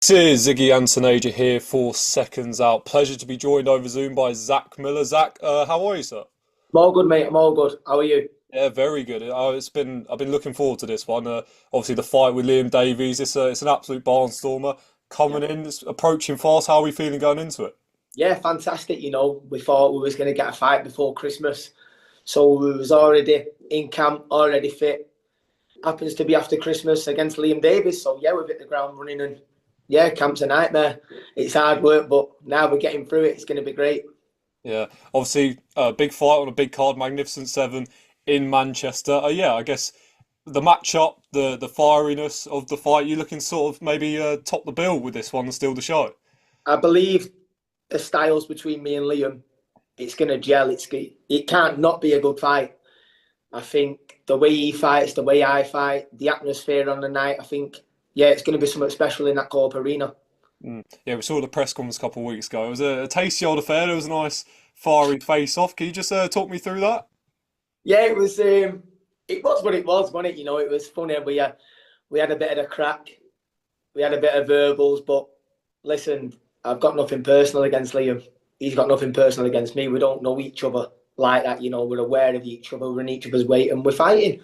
This is Ziggy Antonaja here for Seconds Out. Pleasure to be joined over Zoom by Zach Miller. Zach, how are you, sir? I'm all good, mate. I'm all good. How are you? Yeah, very good. I've been looking forward to this one. Obviously, the fight with Liam Davies. It's an absolute barnstormer Yeah. coming in. It's approaching fast. How are we feeling going into it? Yeah, fantastic. We thought we was going to get a fight before Christmas, so we was already in camp, already fit. Happens to be after Christmas against Liam Davies, so yeah, we've hit the ground running, and yeah, camp's a nightmare. It's hard work, but now we're getting through it. It's going to be great. Yeah, obviously, a big fight on a big card, Magnificent Seven in Manchester. Yeah, I guess the matchup, the fieriness of the fight. You looking sort of maybe top the bill with this one and steal the show. I believe the styles between me and Liam, it's going to gel. It can't not be a good fight. I think the way he fights, the way I fight, the atmosphere on the night, I think, yeah, it's going to be something special in that Co-op arena. Yeah, we saw the press conference a couple of weeks ago. It was a tasty old affair. It was a nice, fiery face-off. Can you just talk me through that? Yeah, it was what it was, wasn't it? It was funny. We had a bit of a crack. We had a bit of verbals, but listen, I've got nothing personal against Liam. He's got nothing personal against me. We don't know each other like that. We're aware of each other. We're in each other's weight, and we're fighting.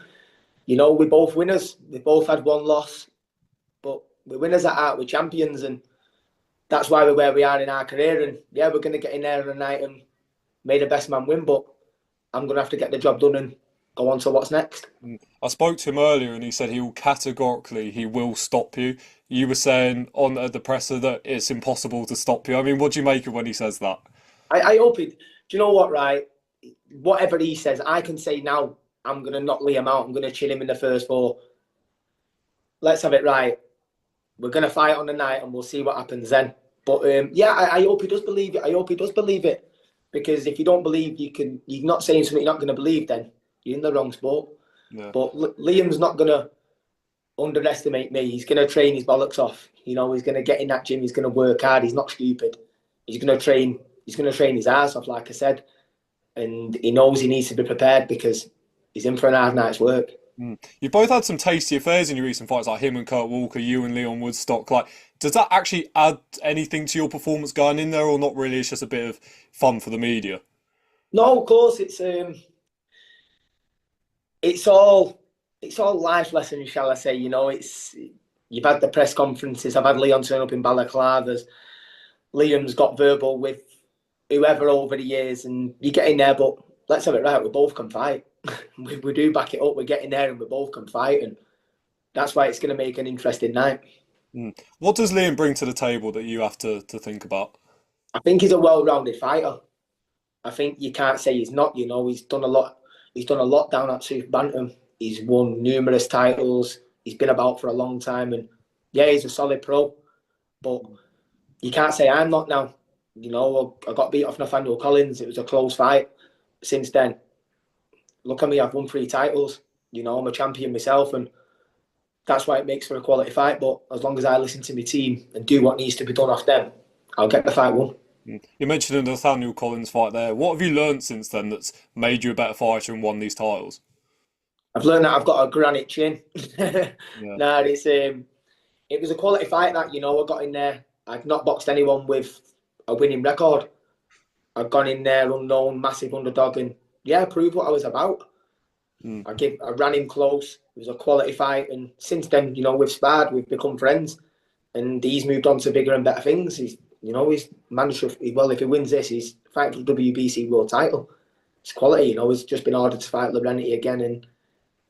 We're both winners. We both had one loss, but we're winners at heart. We're champions, and that's why we're where we are in our career. And yeah, we're going to get in there tonight and make the best man win. But I'm going to have to get the job done and go on to what's next. I spoke to him earlier, and he said he will stop you. You were saying on the presser that it's impossible to stop you. I mean, what do you make of when he says that? I hope it. Do you know what, right? Whatever he says, I can say now, I'm going to not lay him out. I'm going to chill him in the first four. Let's have it right. We're going to fight on the night and we'll see what happens then. But yeah, I hope he does believe it. I hope he does believe it. Because if you don't believe, you're not saying something you're not going to believe, then you're in the wrong sport. Yeah. But Liam's not going to underestimate me. He's going to train his bollocks off. He's going to get in that gym. He's going to work hard. He's not stupid. He's going to train. He's going to train his ass off, like I said. And he knows he needs to be prepared because he's in for an hard night's work. You both had some tasty affairs in your recent fights, like him and Kurt Walker, you and Leon Woodstock. Like, does that actually add anything to your performance going in there, or not really? It's just a bit of fun for the media. No, of course it's all life lessons, shall I say? It's you've had the press conferences. I've had Leon turn up in balaclavas. Liam's got verbal with whoever over the years, and you get in there. But let's have it right. We both can fight. we do back it up. We're getting there, and we both can fight, and that's why it's going to make an interesting night. What does Liam bring to the table that you have to think about? I think he's a well-rounded fighter. I think you can't say he's not. He's done a lot. He's done a lot down at Super Bantam. He's won numerous titles. He's been about for a long time, and yeah, he's a solid pro. But you can't say I'm not now. I got beat off Nathaniel Collins. It was a close fight. Since then, look at me. I've won 3 titles. I'm a champion myself, and that's why it makes for a quality fight. But as long as I listen to my team and do what needs to be done off them, I'll get the fight won. You mentioned the Nathaniel Collins fight there. What have you learned since then that's made you a better fighter and won these titles? I've learned that I've got a granite chin. Yeah. Nah, it was a quality fight that I got in there. I've not boxed anyone with a winning record. I've gone in there unknown, massive underdog, and yeah, proved what I was about. Mm. I ran him close. It was a quality fight, and since then, we've sparred, we've become friends, and he's moved on to bigger and better things. He's managed to, well, if he wins this, he's fighting for the WBC world title. It's quality. He's just been ordered to fight Larenity again, and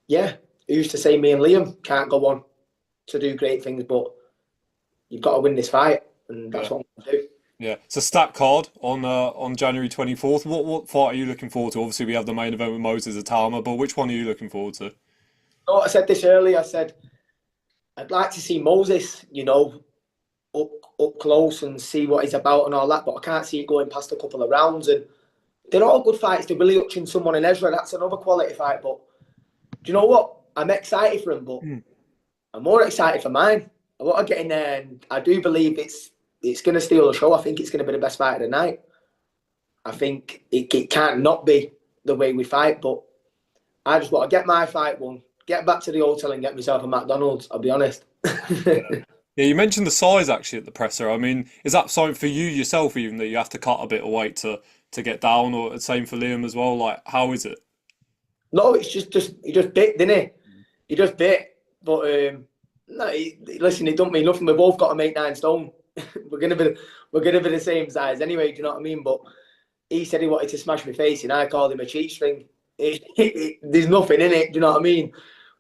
yeah, who's to say me and Liam can't go on to do great things, but you've got to win this fight, and that's Yeah. what I'm going to do. Yeah. It's a stat card on January 24th. What fight are you looking forward to? Obviously, we have the main event with Moses Atama, but which one are you looking forward to? Oh, I said this earlier. I said I'd like to see Moses, up up close and see what he's about and all that, but I can't see it going past a couple of rounds. And they're all good fights. They're really Hutchin, someone in Ezra. That's another quality fight. But do you know what? I'm excited for him, but Mm. I'm more excited for mine. I want to get in there, and I do believe it's going to steal the show. I think it's going to be the best fight of the night. I think it can't not be the way we fight, but I just want to get my fight won, get back to the hotel and get myself a McDonald's, I'll be honest. Yeah, you mentioned the size actually at the presser. I mean, is that something for you yourself, even that you have to cut a bit of weight to get down, or the same for Liam as well? Like, how is it? No, it's just he just bit, didn't he? He just bit. But no, listen, it don't mean nothing. We both got to make 9 stone. we're gonna be we're gonna be the same size anyway. Do you know what I mean? But he said he wanted to smash my face, and I called him a cheat string. There's nothing in it. Do you know what I mean?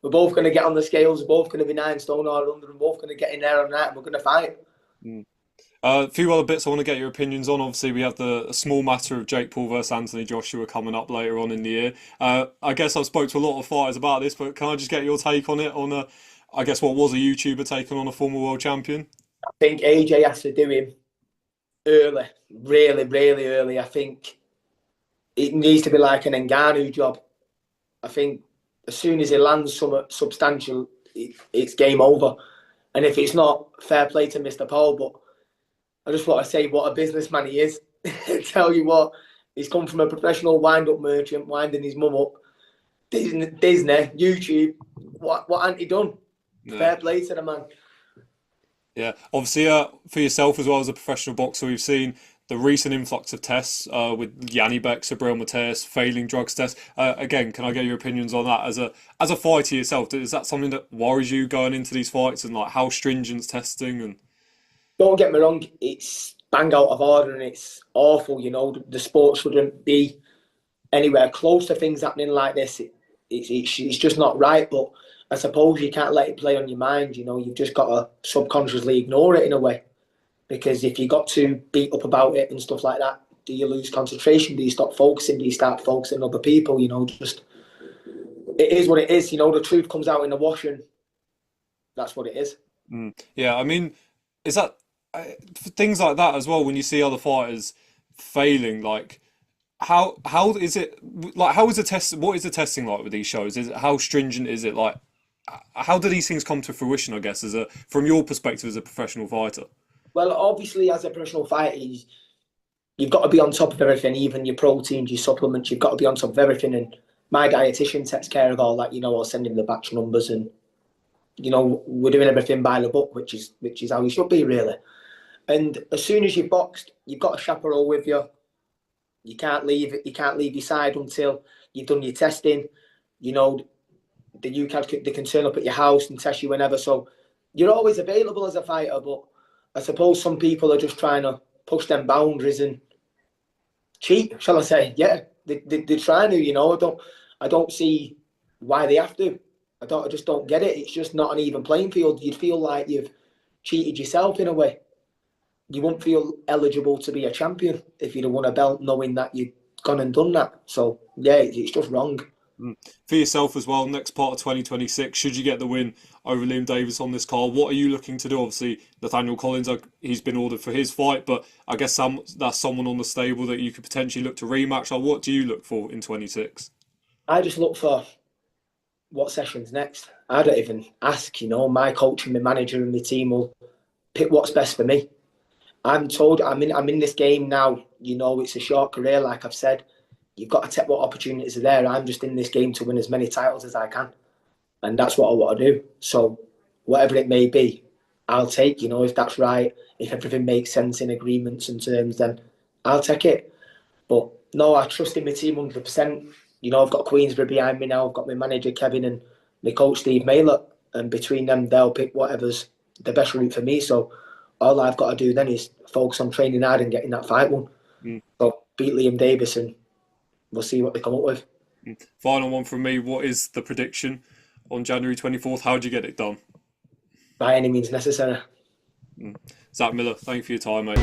We're both going to get on the scales. We're both going to be 9 stone or under. We're both going to get in there on that, and we're going to fight. Mm. A few other bits I want to get your opinions on. Obviously, we have the small matter of Jake Paul versus Anthony Joshua coming up later on in the year. I guess I've spoke to a lot of fighters about this, but can I just get your take on it? I guess what was a YouTuber taking on a former world champion? I think AJ has to do him early, really, really early. I think it needs to be like an Ngannou job. I think as soon as he lands something substantial, it's game over. And if it's not, fair play to Mr. Paul. But I just want to say what a businessman he is. Tell you what, he's come from a professional wind-up merchant, winding his mum up. Disney, YouTube, what ain't he done? Yeah. Fair play to the man. Yeah, obviously, for yourself as well as a professional boxer, we've seen the recent influx of tests with Yanni Beck, Sabril Mateus failing drugs tests. Again, can I get your opinions on that as a fighter yourself? Is that something that worries you going into these fights and like how stringent's testing and? Don't get me wrong, it's bang out of order and it's awful. You know, the sport shouldn't be anywhere close to things happening like this. It's just not right. But I suppose you can't let it play on your mind. You know, you've just got to subconsciously ignore it in a way. Because if you got too beat up about it and stuff like that, do you lose concentration? Do you stop focusing? Do you start focusing on other people? You know, just it is what it is. You know, the truth comes out in the washing. That's what it is. Yeah, I mean, is that things like that as well? When you see other fighters failing, like how is it like? How is the test? What is the testing like with these shows? Is it how stringent is it? Like, how do these things come to fruition? I guess from your perspective as a professional fighter. Well, obviously, as a professional fighter, you've got to be on top of everything, even your proteins, your supplements. You've got to be on top of everything. And my dietitian takes care of all that. You know, I'll send him the batch numbers, and you know, we're doing everything by the book, which is how we should be, really. And as soon as you've boxed, you've got a chaperone with you. You can't leave your side until you've done your testing. You know, they can turn up at your house and test you whenever. So you're always available as a fighter, but I suppose some people are just trying to push them boundaries and cheat, shall I say? Yeah, they're trying to. You know, I don't see why they have to. I just don't get it. It's just not an even playing field. You'd feel like you've cheated yourself in a way. You wouldn't feel eligible to be a champion if you'd have won a belt knowing that you'd gone and done that. So yeah, it's just wrong. For yourself as well, next part of 2026, should you get the win over Liam Davies on this card, what are you looking to do? Obviously, Nathaniel Collins, he's been ordered for his fight, but I guess that's someone on the stable that you could potentially look to rematch. Or what do you look for in 26? I just look for what session's next. I don't even ask, you know. My coach and my manager and my team will pick what's best for me. I'm told I'm in this game now. You know, it's a short career, like I've said. You've got to take what opportunities are there. I'm just in this game to win as many titles as I can. And that's what I want to do. So whatever it may be, I'll take, you know, if that's right, if everything makes sense in agreements and terms, then I'll take it. But no, I trust in my team 100%. You know, I've got Queensbury behind me now. I've got my manager, Kevin, and my coach, Steve Mailer. And between them, they'll pick whatever's the best route for me. So all I've got to do then is focus on training hard and getting that fight won. So beat Liam Davies and we'll see what they come up with. Final one from me. What is the prediction on January 24th? How do you get it done? By any means necessary. Zach Miller, thank you for your time, mate.